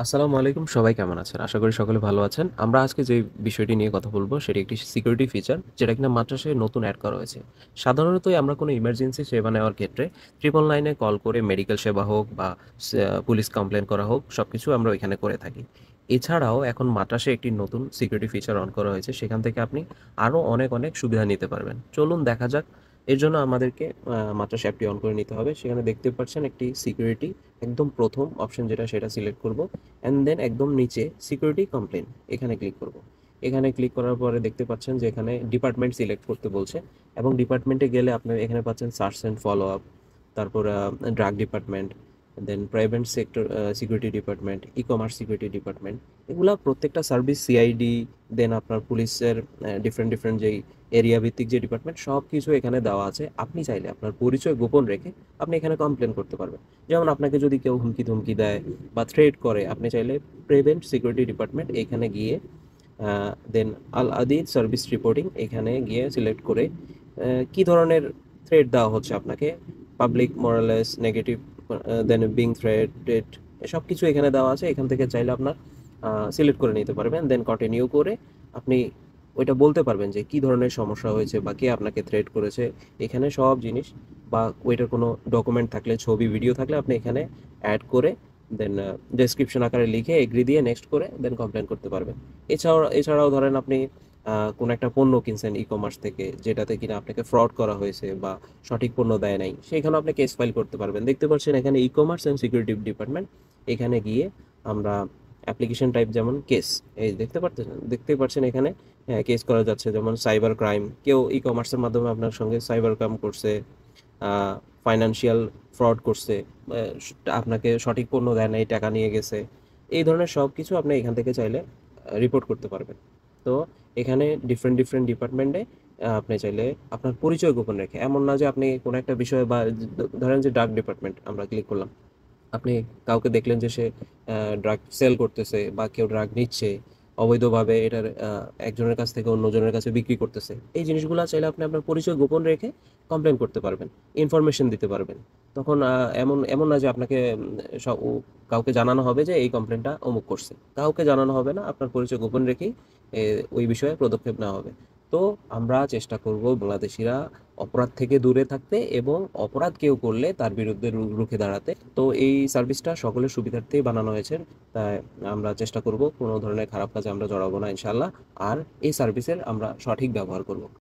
আসসালামু আলাইকুম। সবাই কেমন আছেন? আশা করি সকলে ভালো আছেন। আমরা আজকে যে বিষয়টি নিয়ে কথা বলব সেটি একটি সিকিউরিটি ফিচার যেটা কিনা মাত্রাসে নতুন এড করা হয়েছে। সাধারণতই আমরা কোনো ইমার্জেন্সি সেবা নেওয়ার ক্ষেত্রে 999 এ কল করে মেডিকেল সেবা হোক বা পুলিশ কমপ্লেইন করা হোক সবকিছু আমরা ওইখানে করে থাকি। এছাড়াও এখন মাত্রাসে একটি নতুন সিকিউরিটি ফিচার অন করা হয়েছে। সেখান থেকে আপনি আরও অনেক সুবিধা নিতে পারবেন। চলুন দেখা যাক। এর জন্য আমাদেরকে মাত্রাসে অ্যাপটি অন করে নিতে হবে। সেখানে দেখতে পাচ্ছেন একটি সিকিউরিটি একদম ১ম অপশন যেটা সেটা সিলেক্ট করব। অ্যান্ড দেন একদম নিচে সিকিউরিটি কমপ্লেন এখানে ক্লিক করব। এখানে ক্লিক করার পরে দেখতে পাচ্ছেন যে এখানে ডিপার্টমেন্ট সিলেক্ট করতে বলছে এবং ডিপার্টমেন্টে গেলে আপনার এখানে পাচ্ছেন সার্চ অ্যান্ড ফলো আপ, তারপর drug department, then private sector security department, e commerce security department. এগুলা প্রত্যেকটা সার্ভিস সিআইডি, দেন আপনার পুলিশের ডিফারেন্ট যেই এরিয়া ভিত্তিক যে ডিপার্টমেন্ট সব কিছু এখানে দেওয়া আছে। আপনি চাইলে আপনার পরিচয় গোপন রেখে আপনি এখানে কমপ্লেন করতে পারবেন। যেমন আপনাকে যদি কেউ হুমকি ধমকি দেয় বা থ্রেট করে, আপনি চাইলে প্রিভেন্ট সিকিউরিটি ডিপার্টমেন্ট এখানে গিয়ে দেন আল আদিদ সার্ভিস রিপোর্টিং এখানে গিয়ে সিলেক্ট করে কি ধরনের থ্রেট দেওয়া হচ্ছে আপনাকে, পাবলিক মোরালেস নেগেটিভ, দেন বিং থ্রেটেড, সব কিছু এখানে দেওয়া আছে। এখান থেকে চাইলে আপনার সিলেক্ট করে নিতে পারবেন। দেন কন্টিনিউ করে আপনি ওইটা বলতে পারবেন যে কি ধরনের সমস্যা হয়েছে বা কে আপনাকে থ্রেট করেছে। এখানে সব জিনিস বা ওইটার কোনো ডকুমেন্ট থাকলে, ছবি ভিডিও থাকলে আপনি এখানে অ্যাড করে দেন ডেসক্রিপশন আকারে লিখে এগ্রি দিয়ে নেক্সট করে দেন কমপ্লেন করতে পারবেন। এছাড়াও ধরেন আপনি কোনো একটা পণ্য কিনছেন ই কমার্স থেকে যেটাতে কিনা আপনাকে ফ্রড করা হয়েছে বা সঠিক পণ্য দেয় নাই, সেখানেও আপনি কেস ফাইল করতে পারবেন। দেখতে পাচ্ছেন এখানে e commerce and security department. এখানে গিয়ে আমরা অ্যাপ্লিকেশন টাইপ যেমন কেস, এই দেখতে পাচ্ছেন এখানে কেস করা যাচ্ছে। যেমন সাইবার ক্রাইম, কেউ ই কমার্সের মাধ্যমে আপনার সঙ্গে সাইবার ক্রাইম করছে, ফাইন্যান্সিয়াল ফ্রড করছে, আপনাকে সঠিক পণ্য দেয় নাই, টাকা নিয়ে গেছে। এই ধরনের সব কিছু আপনি এখান থেকে চাইলে রিপোর্ট করতে পারবেন। তো এখানে ডিফারেন্ট ডিপার্টমেন্টে আপনি চাইলে আপনার পরিচয় গোপন রেখে, এমন না যে আপনি কোনো একটা বিষয় বা ধরেন যে ড্রাগ ডিপার্টমেন্ট আমরা ক্লিক করলাম, আপনি কাউকে দেখলেন যে সে ড্রাগ সেল করতেছে বা কেউ ড্রাগ নিচ্ছে অবৈধভাবে, এটার একজনের কাছ থেকে অন্যজনের কাছে বিক্রি করতেছে। এই জিনিসগুলো চাইলে আপনি আপনার পরিচয় গোপন রেখে কমপ্লেন করতে পারবেন, ইনফরমেশন দিতে পারবেন। তখন এমন এমন না যে আপনাকে কাউকে জানানো হবে যে এই কমপ্লেনটা অমুক করছে, কাউকে জানানো হবে না। আপনার পরিচয় গোপন রেখেই ওই বিষয়ে পদক্ষেপ নেওয়া হবে। তো আমরা চেষ্টা করব বাংলাদেশিরা অপরাধ থেকে দূরে থাকতে এবং অপরাধ কেউ করলে তার বিরুদ্ধে রুখে দাঁড়াতে। তো এই সার্ভিসটা সকলের সুবিধার্থেই বানানো হয়েছে। তাই আমরা চেষ্টা করব কোনো ধরনের খারাপ কাজে আমরা জড়াবো না ইনশাল্লাহ। আর এই সার্ভিসের আমরা সঠিক ব্যবহার করব।